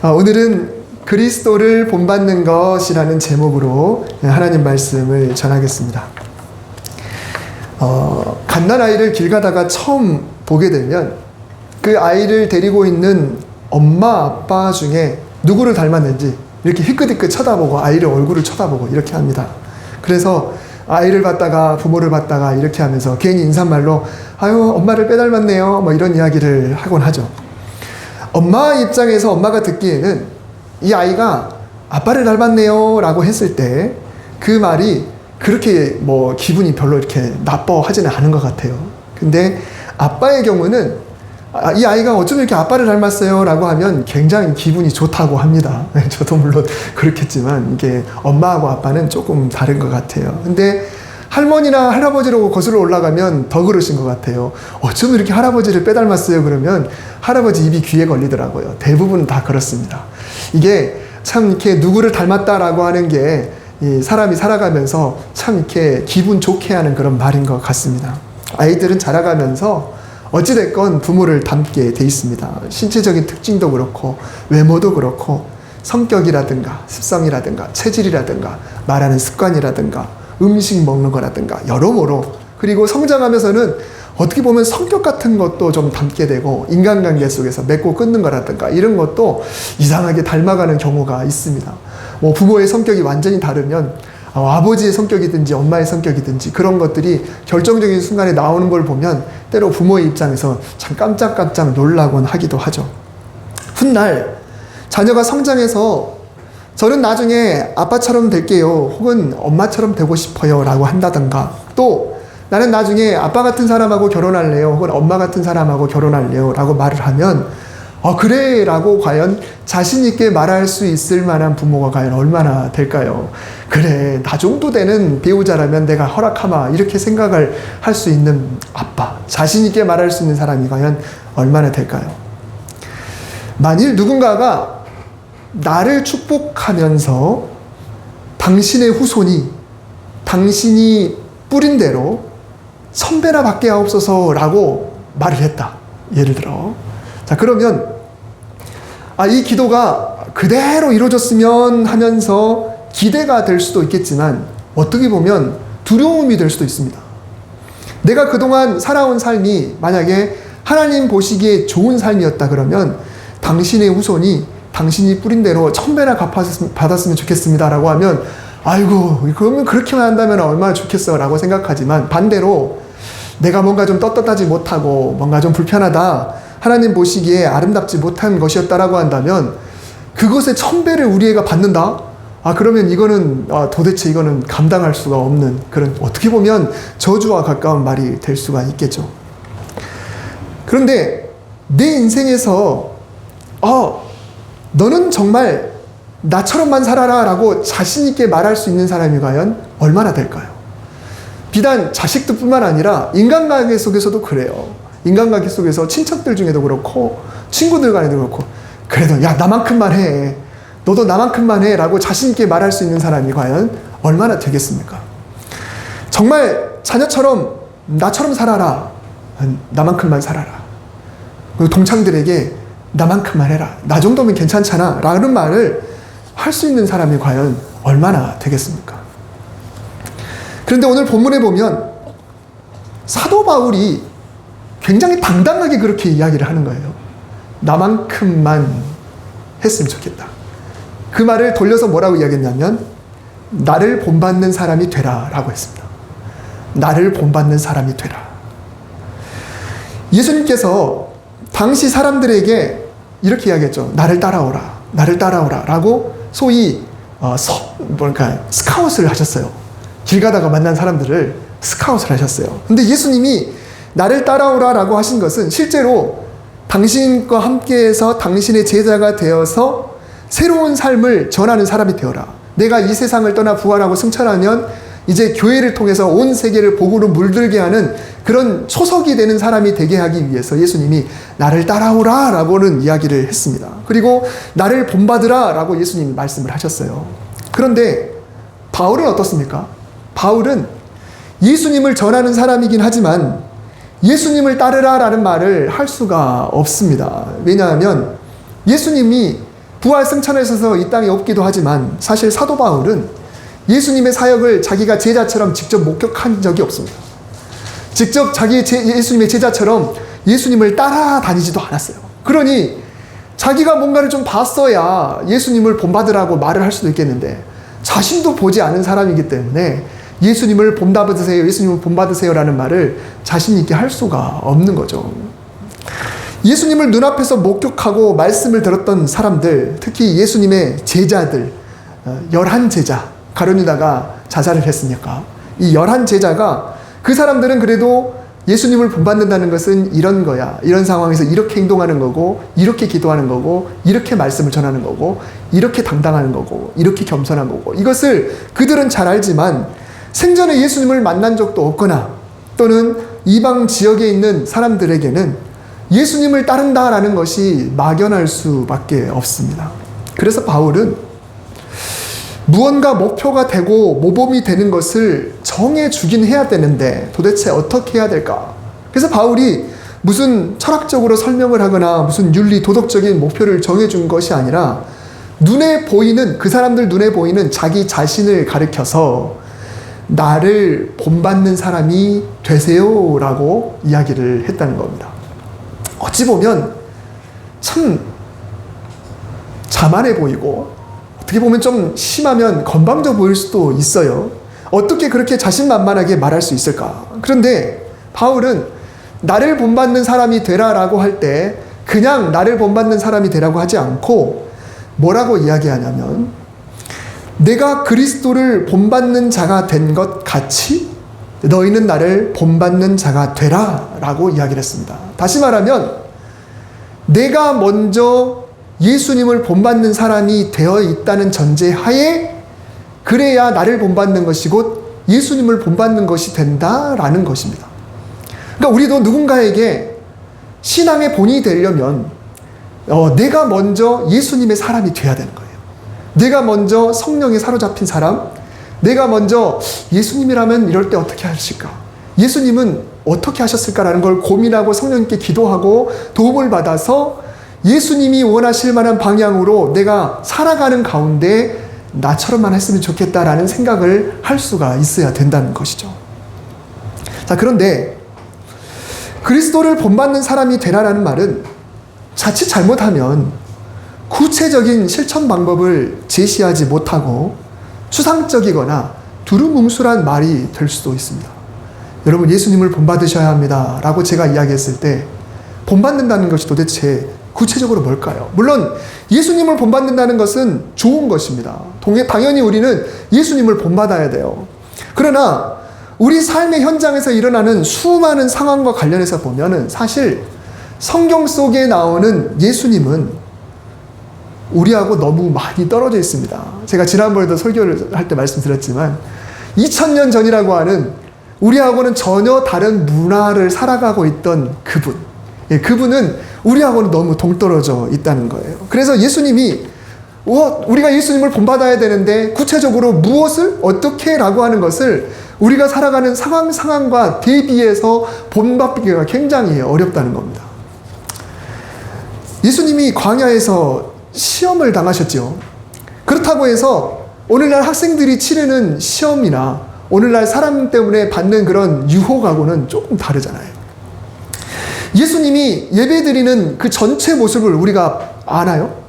오늘은 그리스도를 본받는 것이라는 제목으로 하나님 말씀을 전하겠습니다. 갓난아이를 길 가다가 처음 보게 되면 그 아이를 데리고 있는 엄마 아빠 중에 누구를 닮았는지 이렇게 희끗희끗 쳐다보고 아이를 얼굴을 쳐다보고 이렇게 합니다. 그래서 아이를 봤다가 부모를 봤다가 이렇게 하면서 괜히 인사말로 아유 엄마를 빼닮았네요 뭐 이런 이야기를 하곤 하죠. 엄마 입장에서 엄마가 듣기에는 이 아이가 아빠를 닮았네요 라고 했을 때 그 말이 그렇게 뭐 기분이 별로 이렇게 나빠하지는 않은 것 같아요. 근데 아빠의 경우는 이 아이가 어쩜 이렇게 아빠를 닮았어요 라고 하면 굉장히 기분이 좋다고 합니다. 저도 물론 그렇겠지만 이게 엄마하고 아빠는 조금 다른 것 같아요. 근데 할머니나 할아버지로 거슬러 올라가면 더 그러신 것 같아요. 어쩜 이렇게 할아버지를 빼닮았어요 그러면 할아버지 입이 귀에 걸리더라고요. 대부분 다 그렇습니다. 이게 참 이렇게 누구를 닮았다라고 하는 게 이 사람이 살아가면서 참 이렇게 기분 좋게 하는 그런 말인 것 같습니다. 아이들은 자라가면서 어찌됐건 부모를 닮게 돼 있습니다. 신체적인 특징도 그렇고 외모도 그렇고 성격이라든가 습성이라든가 체질이라든가 말하는 습관이라든가 음식 먹는 거라든가 여러모로, 그리고 성장하면서는 어떻게 보면 성격 같은 것도 좀 닮게 되고 인간관계 속에서 맺고 끊는 거라든가 이런 것도 이상하게 닮아가는 경우가 있습니다. 뭐 부모의 성격이 완전히 다르면 아버지의 성격이든지 엄마의 성격이든지 그런 것들이 결정적인 순간에 나오는 걸 보면 때로 부모의 입장에서 참 깜짝깜짝 놀라곤 하기도 하죠. 훗날 자녀가 성장해서 저는 나중에 아빠처럼 될게요 혹은 엄마처럼 되고 싶어요 라고 한다던가, 또 나는 나중에 아빠 같은 사람하고 결혼할래요 혹은 엄마 같은 사람하고 결혼할래요 라고 말을 하면 그래 라고 과연 자신 있게 말할 수 있을 만한 부모가 과연 얼마나 될까요? 그래 나 정도 되는 배우자라면 내가 허락하마 이렇게 생각을 할 수 있는 아빠, 자신 있게 말할 수 있는 사람이 과연 얼마나 될까요? 만일 누군가가 나를 축복하면서 당신의 후손이 당신이 뿌린 대로 선배나 받게 하옵소서 라고 말을 했다. 예를 들어. 자, 그러면 이 기도가 그대로 이루어졌으면 하면서 기대가 될 수도 있겠지만 어떻게 보면 두려움이 될 수도 있습니다. 내가 그동안 살아온 삶이 만약에 하나님 보시기에 좋은 삶이었다 그러면 당신의 후손이 당신이 뿌린 대로 천배나 받았으면 좋겠습니다 라고 하면 아이고 그러면 그렇게만 한다면 얼마나 좋겠어 라고 생각하지만, 반대로 내가 뭔가 좀 떳떳하지 못하고 뭔가 좀 불편하다, 하나님 보시기에 아름답지 못한 것이었다라고 한다면 그것의 천배를 우리 애가 받는다? 그러면 이거는 도대체 이거는 감당할 수가 없는 그런, 어떻게 보면 저주와 가까운 말이 될 수가 있겠죠. 그런데 내 인생에서 너는 정말 나처럼만 살아라 라고 자신 있게 말할 수 있는 사람이 과연 얼마나 될까요? 비단 자식들 뿐만 아니라 인간관계 속에서도 그래요. 인간관계 속에서 친척들 중에도 그렇고 친구들 간에도 그렇고 그래도 야 나만큼만 해, 너도 나만큼만 해 라고 자신 있게 말할 수 있는 사람이 과연 얼마나 되겠습니까? 정말 자녀처럼 나처럼 살아라, 나만큼만 살아라, 그리고 동창들에게 나만큼만 해라, 나 정도면 괜찮잖아 라는 말을 할 수 있는 사람이 과연 얼마나 되겠습니까? 그런데 오늘 본문에 보면 사도 바울이 굉장히 당당하게 그렇게 이야기를 하는 거예요. 나만큼만 했으면 좋겠다. 그 말을 돌려서 뭐라고 이야기했냐면 나를 본받는 사람이 되라 라고 했습니다. 나를 본받는 사람이 되라. 예수님께서 당시 사람들에게 이렇게 이야기했죠. 나를 따라오라, 나를 따라오라 라고 소위 스카웃을 하셨어요. 길 가다가 만난 사람들을 스카웃을 하셨어요. 근데 예수님이 나를 따라오라 라고 하신 것은 실제로 당신과 함께해서 당신의 제자가 되어서 새로운 삶을 전하는 사람이 되어라. 내가 이 세상을 떠나 부활하고 승천하면 이제 교회를 통해서 온 세계를 복으로 물들게 하는 그런 초석이 되는 사람이 되게 하기 위해서 예수님이 나를 따라오라 라고는 이야기를 했습니다. 그리고 나를 본받으라 라고 예수님이 말씀을 하셨어요. 그런데 바울은 어떻습니까? 바울은 예수님을 전하는 사람이긴 하지만 예수님을 따르라 라는 말을 할 수가 없습니다. 왜냐하면 예수님이 부활 승천에 있어서 이 땅에 없기도 하지만 사실 사도 바울은 예수님의 사역을 자기가 제자처럼 직접 목격한 적이 없습니다. 직접 예수님의 제자처럼 예수님을 따라다니지도 않았어요. 그러니 자기가 뭔가를 좀 봤어야 예수님을 본받으라고 말을 할 수도 있겠는데 자신도 보지 않은 사람이기 때문에 예수님을 본받으세요, 예수님을 본받으세요 라는 말을 자신 있게 할 수가 없는 거죠. 예수님을 눈앞에서 목격하고 말씀을 들었던 사람들, 특히 예수님의 제자들, 11제자, 가룟유다가 자살을 했으니까 이 11제자가 그 사람들은 그래도 예수님을 본받는다는 것은 이런 거야, 이런 상황에서 이렇게 행동하는 거고, 이렇게 기도하는 거고, 이렇게 말씀을 전하는 거고, 이렇게 당당하는 거고, 이렇게 겸손한 거고, 이것을 그들은 잘 알지만 생전에 예수님을 만난 적도 없거나 또는 이방 지역에 있는 사람들에게는 예수님을 따른다라는 것이 막연할 수밖에 없습니다. 그래서 바울은 무언가 목표가 되고 모범이 되는 것을 정해주긴 해야 되는데 도대체 어떻게 해야 될까? 그래서 바울이 무슨 철학적으로 설명을 하거나 무슨 윤리 도덕적인 목표를 정해준 것이 아니라 눈에 보이는, 그 사람들 눈에 보이는 자기 자신을 가리켜서 나를 본받는 사람이 되세요라고 이야기를 했다는 겁니다. 어찌 보면 참 자만해 보이고 어떻게 보면 좀 심하면 건방져 보일 수도 있어요. 어떻게 그렇게 자신만만하게 말할 수 있을까? 그런데 바울은 나를 본받는 사람이 되라라고 할 때 그냥 나를 본받는 사람이 되라고 하지 않고 뭐라고 이야기하냐면 내가 그리스도를 본받는 자가 된 것 같이 너희는 나를 본받는 자가 되라 라고 이야기를 했습니다. 다시 말하면 내가 먼저 예수님을 본받는 사람이 되어 있다는 전제하에 그래야 나를 본받는 것이 곧 예수님을 본받는 것이 된다라는 것입니다. 그러니까 우리도 누군가에게 신앙의 본이 되려면 내가 먼저 예수님의 사람이 되어야 되는 거예요. 내가 먼저 성령에 사로잡힌 사람, 내가 먼저 예수님이라면 이럴 때 어떻게 하실까? 예수님은 어떻게 하셨을까라는 걸 고민하고 성령님께 기도하고 도움을 받아서 예수님이 원하실 만한 방향으로 내가 살아가는 가운데 나처럼만 했으면 좋겠다라는 생각을 할 수가 있어야 된다는 것이죠. 자, 그런데 그리스도를 본받는 사람이 되라라는 말은 자칫 잘못하면 구체적인 실천 방법을 제시하지 못하고 추상적이거나 두루뭉술한 말이 될 수도 있습니다. 여러분 예수님을 본받으셔야 합니다 라고 제가 이야기했을 때 본받는다는 것이 도대체 구체적으로 뭘까요? 물론 예수님을 본받는다는 것은 좋은 것입니다. 당연히 우리는 예수님을 본받아야 돼요. 그러나 우리 삶의 현장에서 일어나는 수많은 상황과 관련해서 보면은 사실 성경 속에 나오는 예수님은 우리하고 너무 많이 떨어져 있습니다. 제가 지난번에도 설교를 할 때 말씀드렸지만 2000년 전이라고 하는 우리하고는 전혀 다른 문화를 살아가고 있던 그분, 그분은 우리하고는 너무 동떨어져 있다는 거예요. 그래서 예수님이 우리가 예수님을 본받아야 되는데 구체적으로 무엇을 어떻게 라고 하는 것을 우리가 살아가는 상황과 대비해서 본받기가 굉장히 어렵다는 겁니다. 예수님이 광야에서 시험을 당하셨죠. 그렇다고 해서 오늘날 학생들이 치르는 시험이나 오늘날 사람 때문에 받는 그런 유혹하고는 조금 다르잖아요. 예수님이 예배드리는 그 전체 모습을 우리가 아나요?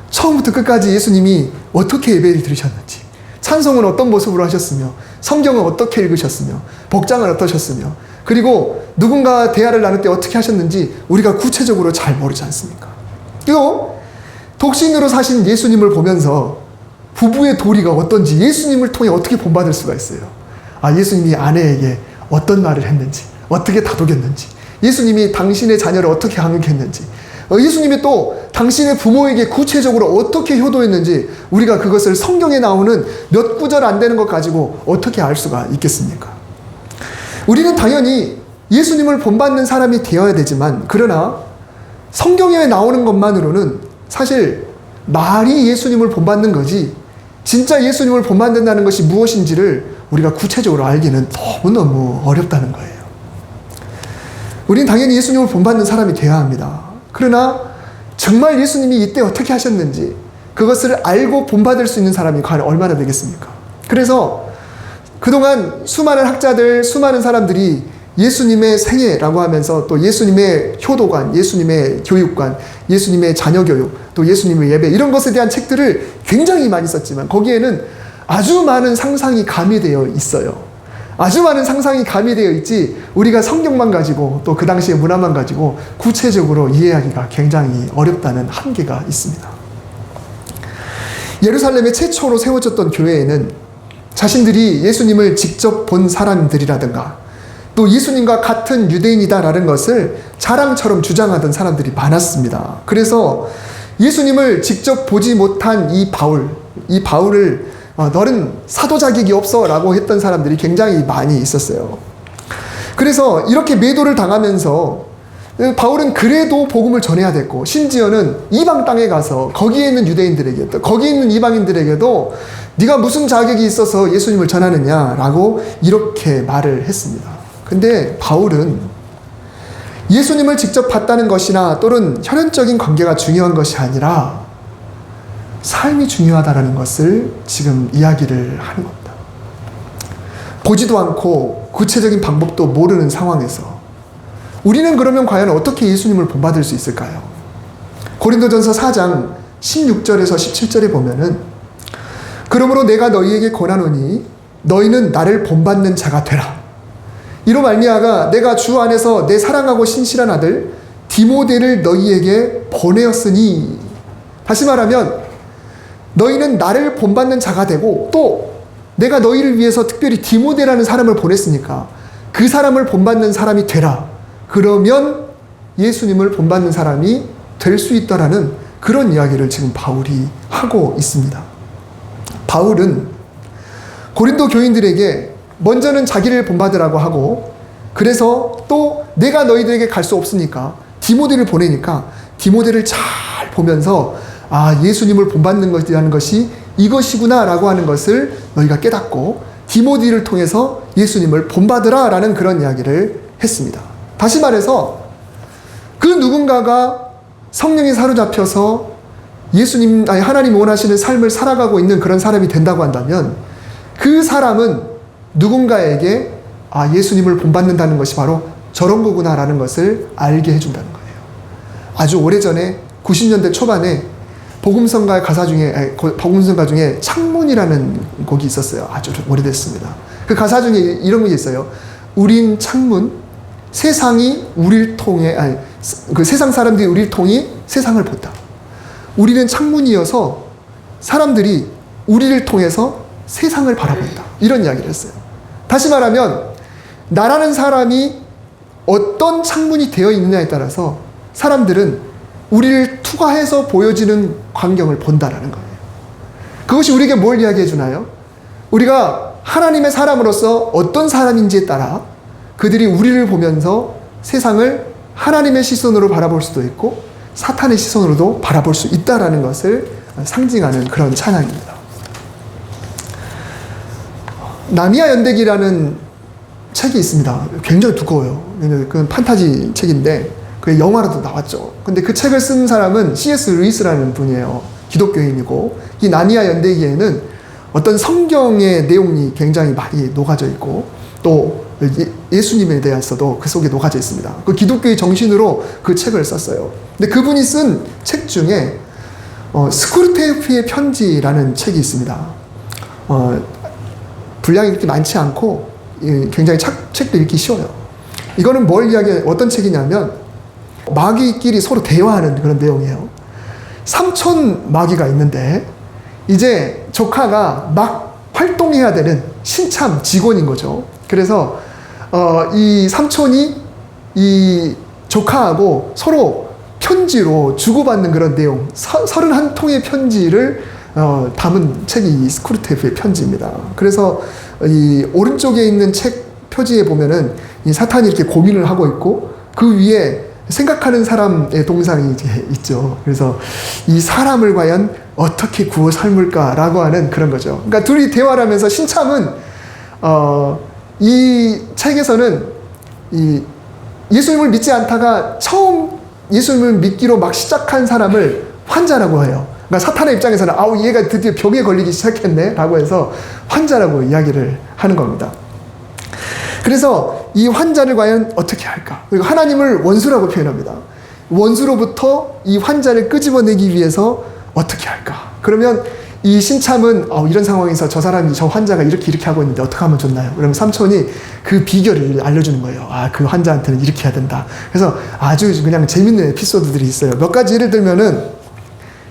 처음부터 끝까지 예수님이 어떻게 예배를 드리셨는지, 찬송은 어떤 모습으로 하셨으며, 성경은 어떻게 읽으셨으며, 복장은 어떠셨으며, 그리고 누군가 대화를 나눌 때 어떻게 하셨는지 우리가 구체적으로 잘 모르지 않습니까? 또 독신으로 사신 예수님을 보면서 부부의 도리가 어떤지, 예수님을 통해 어떻게 본받을 수가 있어요. 예수님이 아내에게 어떤 말을 했는지, 어떻게 다독였는지, 예수님이 당신의 자녀를 어떻게 양육했는지, 예수님이 또 당신의 부모에게 구체적으로 어떻게 효도했는지 우리가 그것을 성경에 나오는 몇 구절 안 되는 것 가지고 어떻게 알 수가 있겠습니까? 우리는 당연히 예수님을 본받는 사람이 되어야 되지만, 그러나 성경에 나오는 것만으로는 사실 말이 예수님을 본받는 거지 진짜 예수님을 본받는다는 것이 무엇인지를 우리가 구체적으로 알기는 너무너무 어렵다는 거예요. 우리는 당연히 예수님을 본받는 사람이 되어야 합니다. 그러나 정말 예수님이 이때 어떻게 하셨는지, 그것을 알고 본받을 수 있는 사람이 과연 얼마나 되겠습니까? 그래서 그동안 수많은 학자들, 수많은 사람들이 예수님의 생애라고 하면서 또 예수님의 효도관, 예수님의 교육관, 예수님의 자녀교육, 또 예수님의 예배 이런 것에 대한 책들을 굉장히 많이 썼지만 거기에는 아주 많은 상상이 가미되어 있어요. 아주 많은 상상이 가미되어 있지 우리가 성경만 가지고 또 그 당시의 문화만 가지고 구체적으로 이해하기가 굉장히 어렵다는 한계가 있습니다. 예루살렘에 최초로 세워졌던 교회에는 자신들이 예수님을 직접 본 사람들이라든가 또 예수님과 같은 유대인이다라는 것을 자랑처럼 주장하던 사람들이 많았습니다. 그래서 예수님을 직접 보지 못한 이 바울을 너는 사도 자격이 없어 라고 했던 사람들이 굉장히 많이 있었어요. 그래서 이렇게 매도를 당하면서 바울은 그래도 복음을 전해야 됐고 심지어는 이방 땅에 가서 거기에 있는 유대인들에게 또 거기에 있는 이방인들에게도 네가 무슨 자격이 있어서 예수님을 전하느냐라고 이렇게 말을 했습니다. 근데 바울은 예수님을 직접 봤다는 것이나 또는 혈연적인 관계가 중요한 것이 아니라 삶이 중요하다는 것을 지금 이야기를 하는 겁니다. 보지도 않고 구체적인 방법도 모르는 상황에서 우리는 그러면 과연 어떻게 예수님을 본받을 수 있을까요? 고린도전서 4장 16절에서 17절에 보면은 그러므로 내가 너희에게 권하노니 너희는 나를 본받는 자가 되라. 이로 말미암아 내가 주 안에서 내 사랑하고 신실한 아들 디모데를 너희에게 보내었으니, 다시 말하면 너희는 나를 본받는 자가 되고 또 내가 너희를 위해서 특별히 디모데라는 사람을 보냈으니까 그 사람을 본받는 사람이 되라. 그러면 예수님을 본받는 사람이 될 수 있다라는 그런 이야기를 지금 바울이 하고 있습니다. 바울은 고린도 교인들에게 먼저는 자기를 본받으라고 하고, 그래서 또 내가 너희들에게 갈 수 없으니까 디모데를 보내니까 디모데를 잘 보면서 예수님을 본받는 것이라는 것이 이것이구나 라고 하는 것을 너희가 깨닫고 디모데를 통해서 예수님을 본받으라 라는 그런 이야기를 했습니다. 다시 말해서 그 누군가가 성령에 사로잡혀서 하나님이 원하시는 삶을 살아가고 있는 그런 사람이 된다고 한다면 그 사람은 누군가에게 예수님을 본받는다는 것이 바로 저런 거구나라는 것을 알게 해준다는 거예요. 아주 오래전에 90년대 초반에 복음성가 중에 창문이라는 곡이 있었어요. 아주 오래됐습니다. 그 가사 중에 이런 게 있어요. 우린 창문, 세상이 우리를 통해, 세상 사람들이 우리를 통해 세상을 본다. 우리는 창문이어서 사람들이 우리를 통해서 세상을 바라본다. 이런 이야기를 했어요. 다시 말하면 나라는 사람이 어떤 창문이 되어 있느냐에 따라서 사람들은 우리를 투과해서 보여지는 광경을 본다라는 거예요. 그것이 우리에게 뭘 이야기해 주나요? 우리가 하나님의 사람으로서 어떤 사람인지에 따라 그들이 우리를 보면서 세상을 하나님의 시선으로 바라볼 수도 있고 사탄의 시선으로도 바라볼 수 있다라는 것을 상징하는 그런 찬양입니다. 나미야 연대기라는 책이 있습니다. 굉장히 두꺼워요. 그건 판타지 책인데 그 영화로도 나왔죠. 근데 그 책을 쓴 사람은 C.S. 루이스라는 분이에요. 기독교인이고 이 나미야 연대기에는 어떤 성경의 내용이 굉장히 많이 녹아져 있고 또 예수님에 대해서도 그 속에 녹아져 있습니다. 그 기독교의 정신으로 그 책을 썼어요. 근데 그분이 쓴 책 중에 스크루테이프의 편지라는 책이 있습니다. 분량이 그렇게 많지 않고 굉장히 책도 읽기 쉬워요. 이거는 어떤 책이냐면 마귀끼리 서로 대화하는 그런 내용이에요. 삼촌 마귀가 있는데 이제 조카가 막 활동해야 되는 신참 직원인 거죠. 그래서 이 삼촌이 이 조카하고 서로 편지로 주고받는 그런 내용, 31통의 편지를 담은 책이 이 스크루테이프의 편지입니다. 그래서 이 오른쪽에 있는 책 표지에 보면은 이 사탄이 이렇게 고민을 하고 있고 그 위에 생각하는 사람의 동상이 이제 있죠. 그래서 이 사람을 과연 어떻게 구워 삶을까라고 하는 그런 거죠. 그러니까 둘이 대화를 하면서 신참은 이 책에서는 이 예수님을 믿지 않다가 처음 예수님을 믿기로 막 시작한 사람을 환자라고 해요. 그러니까 사탄의 입장에서는 아우 얘가 드디어 병에 걸리기 시작했네 라고 해서 환자라고 이야기를 하는 겁니다. 그래서 이 환자를 과연 어떻게 할까? 그리고 하나님을 원수라고 표현합니다. 원수로부터 이 환자를 끄집어내기 위해서 어떻게 할까? 그러면 이 신참은 이런 상황에서 저 사람이, 저 환자가 이렇게 하고 있는데 어떻게 하면 좋나요? 그러면 삼촌이 그 비결을 알려주는 거예요. 그 환자한테는 이렇게 해야 된다. 그래서 아주 그냥 재밌는 에피소드들이 있어요. 몇 가지 예를 들면은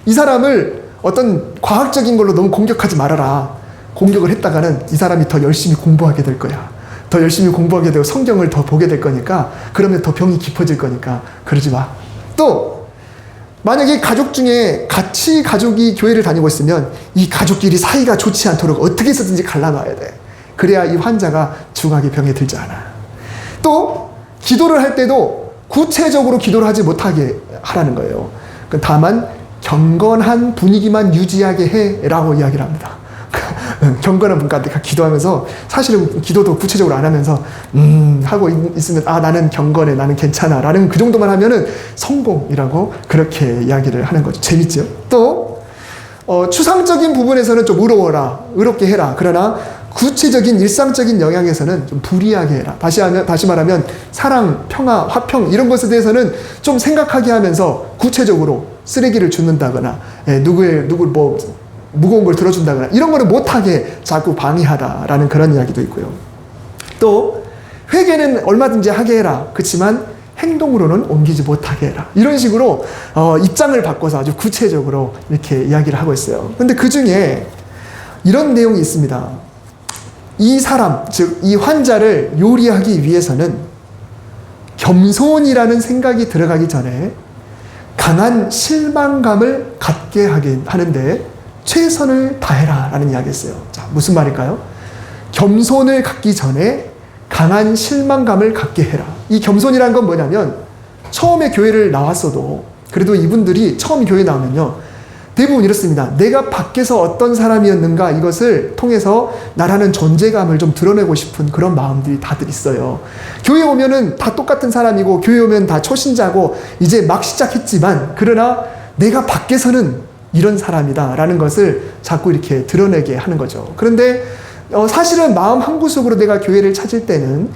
이 사람을 어떤 과학적인 걸로 너무 공격하지 말아라. 공격을 했다가는 이 사람이 더 열심히 공부하게 될 거야. 더 열심히 공부하게 되고 성경을 더 보게 될 거니까, 그러면 더 병이 깊어질 거니까 그러지 마. 또 만약에 가족 중에 같이 가족이 교회를 다니고 있으면 이 가족끼리 사이가 좋지 않도록 어떻게 해서든지 갈라놔야 돼. 그래야 이 환자가 중하게 병에 들지 않아. 또 기도를 할 때도 구체적으로 기도를 하지 못하게 하라는 거예요. 다만 경건한 분위기만 유지하게 해라고 이야기를 합니다. 경건한 분과 기도하면서 사실은 기도도 구체적으로 안 하면서 하고 있으면 나는 경건해, 나는 괜찮아 라는 그 정도만 하면은 성공이라고 그렇게 이야기를 하는 거죠. 재밌죠? 또 추상적인 부분에서는 좀 의롭게 해라. 그러나 구체적인 일상적인 영향에서는 좀 불이하게 해라. 다시 말하면 사랑, 평화, 화평 이런 것에 대해서는 좀 생각하게 하면서 구체적으로 쓰레기를 줍는다거나 누굴 무거운 걸 들어준다거나 이런 거를 못하게 자꾸 방해하라라는 그런 이야기도 있고요. 또 회개는 얼마든지 하게 해라. 그렇지만 행동으로는 옮기지 못하게 해라. 이런 식으로 입장을 바꿔서 아주 구체적으로 이렇게 이야기를 하고 있어요. 근데 그 중에 이런 내용이 있습니다. 이 사람, 즉 이 환자를 요리하기 위해서는 겸손이라는 생각이 들어가기 전에 강한 실망감을 갖게 하는데 최선을 다해라 라는 이야기였어요. 자, 무슨 말일까요? 겸손을 갖기 전에 강한 실망감을 갖게 해라. 이 겸손이란 건 뭐냐면 처음에 교회를 나왔어도 그래도 이분들이 처음 교회 나오면요 대부분 이렇습니다. 내가 밖에서 어떤 사람이었는가 이것을 통해서 나라는 존재감을 좀 드러내고 싶은 그런 마음들이 다들 있어요. 교회 오면은 다 똑같은 사람이고 교회 오면 다 초신자고 이제 막 시작했지만 그러나 내가 밖에서는 이런 사람이다 라는 것을 자꾸 이렇게 드러내게 하는 거죠. 그런데 사실은 마음 한구석으로 내가 교회를 찾을 때는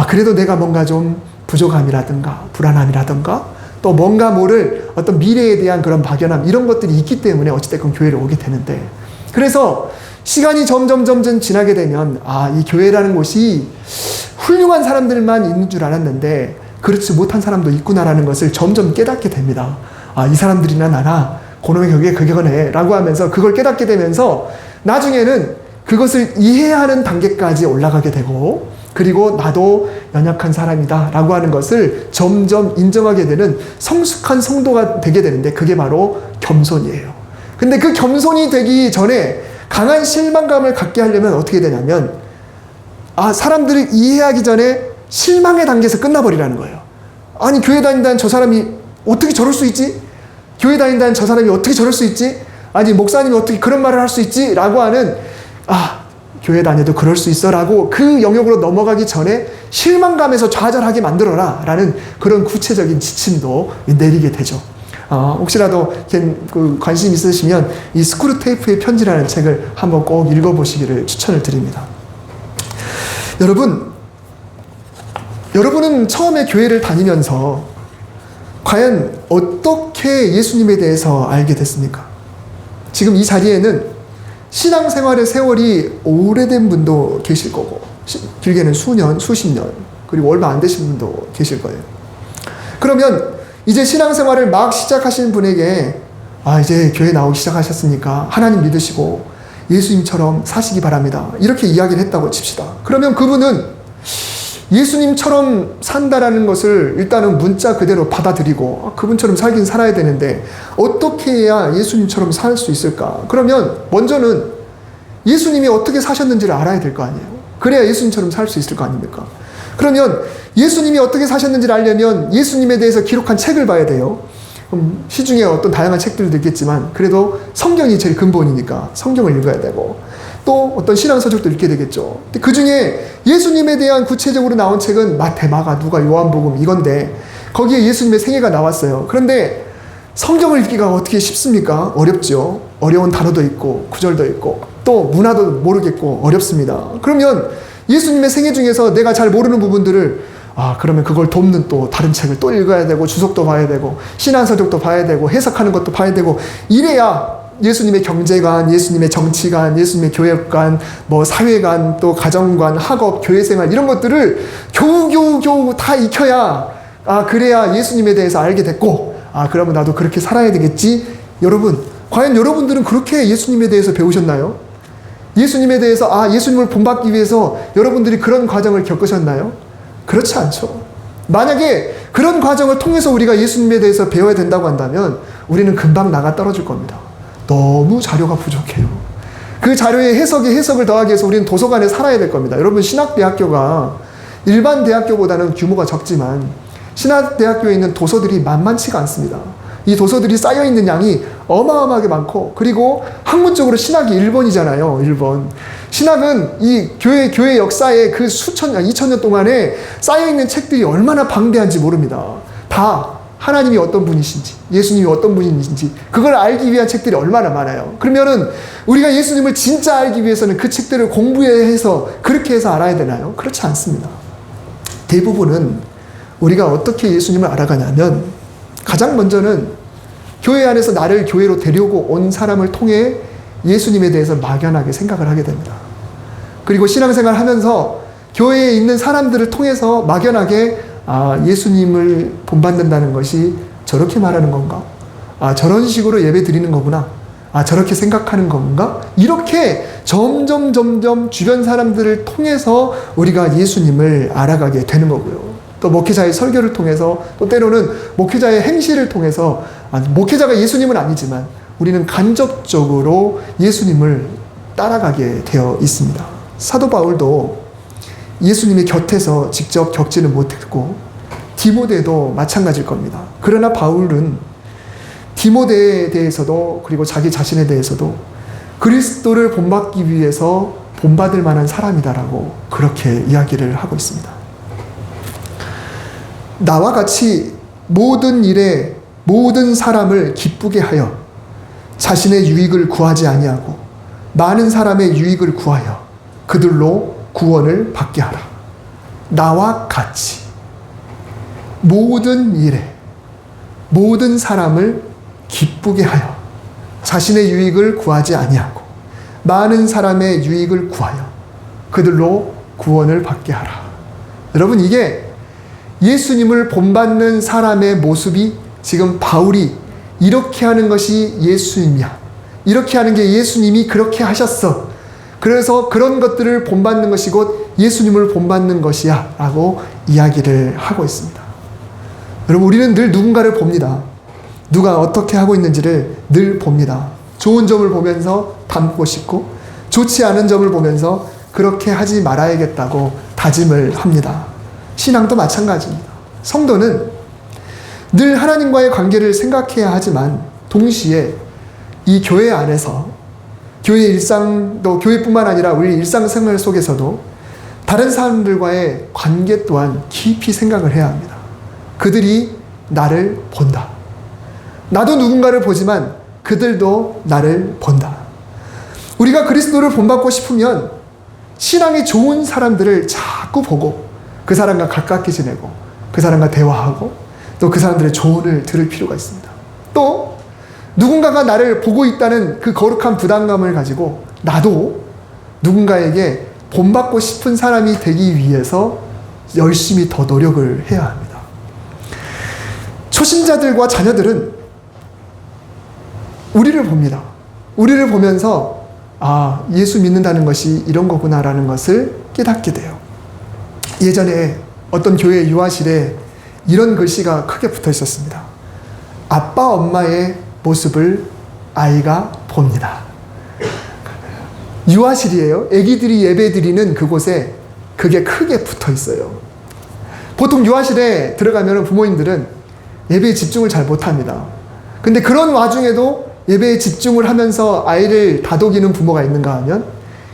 그래도 내가 뭔가 좀 부족함이라든가 불안함이라든가 또 뭔가 모를 어떤 미래에 대한 그런 막연함 이런 것들이 있기 때문에 어찌됐건 교회를 오게 되는데, 그래서 시간이 점점 지나게 되면 이 교회라는 곳이 훌륭한 사람들만 있는 줄 알았는데 그렇지 못한 사람도 있구나라는 것을 점점 깨닫게 됩니다. 이 사람들이나 나나 그놈의 그거네 라고 하면서 그걸 깨닫게 되면서 나중에는 그것을 이해하는 단계까지 올라가게 되고, 그리고 나도 연약한 사람이다 라고 하는 것을 점점 인정하게 되는 성숙한 성도가 되게 되는데 그게 바로 겸손이에요. 근데 그 겸손이 되기 전에 강한 실망감을 갖게 하려면 어떻게 되냐면 사람들을 이해하기 전에 실망의 단계에서 끝나버리라는 거예요. 아니 교회 다닌다는 저 사람이 어떻게 저럴 수 있지? 교회 다닌다는 저 사람이 어떻게 저럴 수 있지? 아니 목사님이 어떻게 그런 말을 할 수 있지? 라고 하는 교회 다녀도 그럴 수 있어 라고 그 영역으로 넘어가기 전에 실망감에서 좌절하게 만들어라 라는 그런 구체적인 지침도 내리게 되죠. 혹시라도 관심 있으시면 이 스크루테이프의 편지라는 책을 한번 꼭 읽어보시기를 추천을 드립니다. 여러분은 처음에 교회를 다니면서 과연 어떻게 예수님에 대해서 알게 됐습니까? 지금 이 자리에는 신앙생활의 세월이 오래된 분도 계실 거고 길게는 수년, 수십 년, 그리고 얼마 안 되신 분도 계실 거예요. 그러면 이제 신앙생활을 막 시작하시는 분에게 이제 교회 나오기 시작하셨으니까 하나님 믿으시고 예수님처럼 사시기 바랍니다. 이렇게 이야기를 했다고 칩시다. 그러면 그분은 예수님처럼 산다라는 것을 일단은 문자 그대로 받아들이고 그분처럼 살긴 살아야 되는데 어떻게 해야 예수님처럼 살 수 있을까? 그러면 먼저는 예수님이 어떻게 사셨는지를 알아야 될 거 아니에요. 그래야 예수님처럼 살 수 있을 거 아닙니까? 그러면 예수님이 어떻게 사셨는지를 알려면 예수님에 대해서 기록한 책을 봐야 돼요. 시중에 어떤 다양한 책들도 있겠지만 그래도 성경이 제일 근본이니까 성경을 읽어야 되고 또 어떤 신앙서적도 읽게 되겠죠. 그 중에 예수님에 대한 구체적으로 나온 책은 마태, 마가, 누가, 요한복음 이건데 거기에 예수님의 생애가 나왔어요. 그런데 성경을 읽기가 어떻게 쉽습니까? 어렵죠. 어려운 단어도 있고 구절도 있고 또 문화도 모르겠고 어렵습니다. 그러면 예수님의 생애 중에서 내가 잘 모르는 부분들을 그러면 그걸 돕는 또 다른 책을 또 읽어야 되고 주석도 봐야 되고 신앙서적도 봐야 되고 해석하는 것도 봐야 되고 이래야 예수님의 경제관, 예수님의 정치관, 예수님의 교육관, 사회관, 또 가정관, 학업, 교회생활 이런 것들을 겨우 다 익혀야 그래야 예수님에 대해서 알게 됐고 그러면 나도 그렇게 살아야 되겠지. 여러분, 과연 여러분들은 그렇게 예수님에 대해서 배우셨나요? 예수님에 대해서 예수님을 본받기 위해서 여러분들이 그런 과정을 겪으셨나요? 그렇지 않죠. 만약에 그런 과정을 통해서 우리가 예수님에 대해서 배워야 된다고 한다면 우리는 금방 나가 떨어질 겁니다. 너무 자료가 부족해요. 그 자료의 해석을 더하기 위해서 우리는 도서관에 살아야 될 겁니다. 여러분, 신학대학교가 일반 대학교보다는 규모가 적지만 신학대학교에 있는 도서들이 만만치가 않습니다. 이 도서들이 쌓여있는 양이 어마어마하게 많고, 그리고 학문적으로 신학이 1번이잖아요. 1번. 신학은 이 교회 역사의 그 2000년 동안에 쌓여있는 책들이 얼마나 방대한지 모릅니다. 다 하나님이 어떤 분이신지, 예수님이 어떤 분이신지, 그걸 알기 위한 책들이 얼마나 많아요. 그러면은 우리가 예수님을 진짜 알기 위해서는 그 책들을 공부해서 그렇게 해서 알아야 되나요? 그렇지 않습니다. 대부분은 우리가 어떻게 예수님을 알아가냐면, 가장 먼저는 교회 안에서 나를 교회로 데려오고 온 사람을 통해 예수님에 대해서 막연하게 생각을 하게 됩니다. 그리고 신앙생활 하면서 교회에 있는 사람들을 통해서 막연하게 예수님을 본받는다는 것이 저렇게 말하는 건가? 저런 식으로 예배 드리는 거구나. 저렇게 생각하는 건가? 이렇게 점점 주변 사람들을 통해서 우리가 예수님을 알아가게 되는 거고요. 또 목회자의 설교를 통해서, 또 때로는 목회자의 행실을 통해서, 목회자가 예수님은 아니지만 우리는 간접적으로 예수님을 따라가게 되어 있습니다. 사도 바울도 예수님의 곁에서 직접 겪지는 못했고 디모데도 마찬가지일 겁니다. 그러나 바울은 디모데에 대해서도, 그리고 자기 자신에 대해서도 그리스도를 본받기 위해서 본받을 만한 사람이다라고 그렇게 이야기를 하고 있습니다. 나와 같이 모든 일에 모든 사람을 기쁘게 하여 자신의 유익을 구하지 아니하고 많은 사람의 유익을 구하여 그들로 구원을 받게 하라. 나와 같이 모든 일에 모든 사람을 기쁘게 하여 자신의 유익을 구하지 아니하고 많은 사람의 유익을 구하여 그들로 구원을 받게 하라. 여러분, 이게 예수님을 본받는 사람의 모습이 지금 바울이 이렇게 하는 것이 예수님이야. 이렇게 하는 게 예수님이 그렇게 하셨어. 그래서 그런 것들을 본받는 것이 곧 예수님을 본받는 것이야 라고 이야기를 하고 있습니다. 여러분, 우리는 늘 누군가를 봅니다. 누가 어떻게 하고 있는지를 늘 봅니다. 좋은 점을 보면서 닮고 싶고 좋지 않은 점을 보면서 그렇게 하지 말아야겠다고 다짐을 합니다. 신앙도 마찬가지입니다. 성도는 늘 하나님과의 관계를 생각해야 하지만 동시에 이 교회 안에서 교회 일상도, 교회뿐만 아니라 우리 일상생활 속에서도 다른 사람들과의 관계 또한 깊이 생각을 해야 합니다. 그들이 나를 본다. 나도 누군가를 보지만 그들도 나를 본다. 우리가 그리스도를 본받고 싶으면 신앙이 좋은 사람들을 자꾸 보고 그 사람과 가깝게 지내고 그 사람과 대화하고 또 그 사람들의 조언을 들을 필요가 있습니다. 또 누군가가 나를 보고 있다는 그 거룩한 부담감을 가지고 나도 누군가에게 본받고 싶은 사람이 되기 위해서 열심히 더 노력을 해야 합니다. 초신자들과 자녀들은 우리를 봅니다. 우리를 보면서 예수 믿는다는 것이 이런 거구나라는 것을 깨닫게 돼요. 예전에 어떤 교회 유아실에 이런 글씨가 크게 붙어 있었습니다. 아빠 엄마의 모습을 아이가 봅니다. 유아실이에요. 아기들이 예배 드리는 그곳에 그게 크게 붙어 있어요. 보통 유아실에 들어가면 부모님들은 예배에 집중을 잘 못합니다. 근데 그런 와중에도 예배에 집중을 하면서 아이를 다독이는 부모가 있는가 하면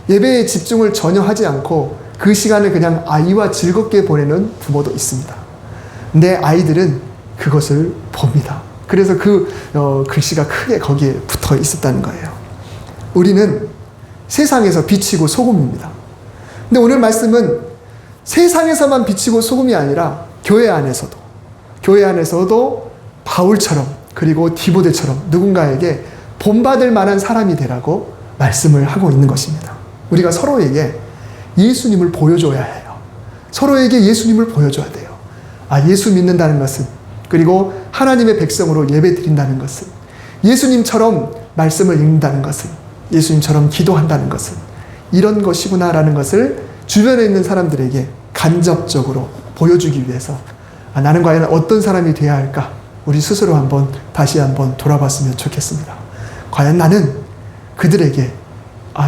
예배에 집중을 전혀 하지 않고 그 시간을 그냥 아이와 즐겁게 보내는 부모도 있습니다. 내 아이들은 그것을 봅니다. 그래서 그 글씨가 크게 거기에 붙어 있었다는 거예요. 우리는 세상에서 빛이고 소금입니다. 근데 오늘 말씀은 세상에서만 빛이고 소금이 아니라 교회 안에서도 바울처럼 그리고 디모데처럼 누군가에게 본받을 만한 사람이 되라고 말씀을 하고 있는 것입니다. 우리가 서로에게 예수님을 보여줘야 해요. 서로에게 예수님을 보여줘야 돼요. 예수 믿는다는 것은, 그리고 하나님의 백성으로 예배 드린다는 것은, 예수님처럼 말씀을 읽는다는 것은, 예수님처럼 기도한다는 것은 이런 것이구나라는 것을 주변에 있는 사람들에게 간접적으로 보여주기 위해서 나는 과연 어떤 사람이 되어야 할까? 우리 스스로 다시 한번 돌아봤으면 좋겠습니다. 과연 나는 그들에게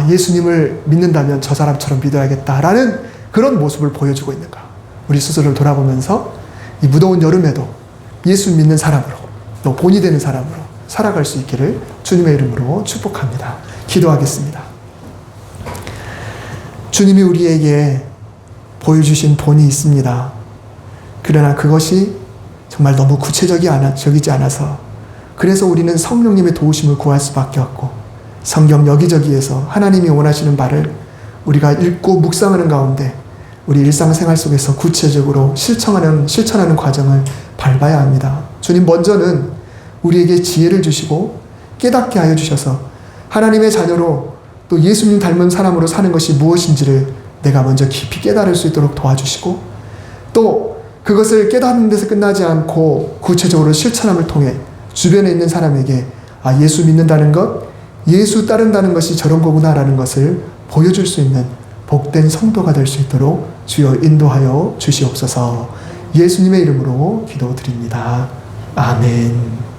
예수님을 믿는다면 저 사람처럼 믿어야겠다라는 그런 모습을 보여주고 있는가? 우리 스스로를 돌아보면서 이 무더운 여름에도 예수 믿는 사람으로, 또 본이 되는 사람으로 살아갈 수 있기를 주님의 이름으로 축복합니다. 기도하겠습니다. 주님이 우리에게 보여주신 본이 있습니다. 그러나 그것이 정말 너무 구체적이지 않아서, 그래서 우리는 성령님의 도우심을 구할 수밖에 없고, 성경 여기저기에서 하나님이 원하시는 바를 우리가 읽고 묵상하는 가운데 우리 일상생활 속에서 구체적으로 실천하는 과정을 밟아야 합니다. 주님, 먼저는 우리에게 지혜를 주시고 깨닫게 하여 주셔서 하나님의 자녀로 또 예수님 닮은 사람으로 사는 것이 무엇인지를 내가 먼저 깊이 깨달을 수 있도록 도와주시고, 또 그것을 깨닫는 데서 끝나지 않고 구체적으로 실천함을 통해 주변에 있는 사람에게 예수 믿는다는 것, 예수 따른다는 것이 저런 거구나라는 것을 보여줄 수 있는 복된 성도가 될 수 있도록 주여 인도하여 주시옵소서. 예수님의 이름으로 기도드립니다. 아멘.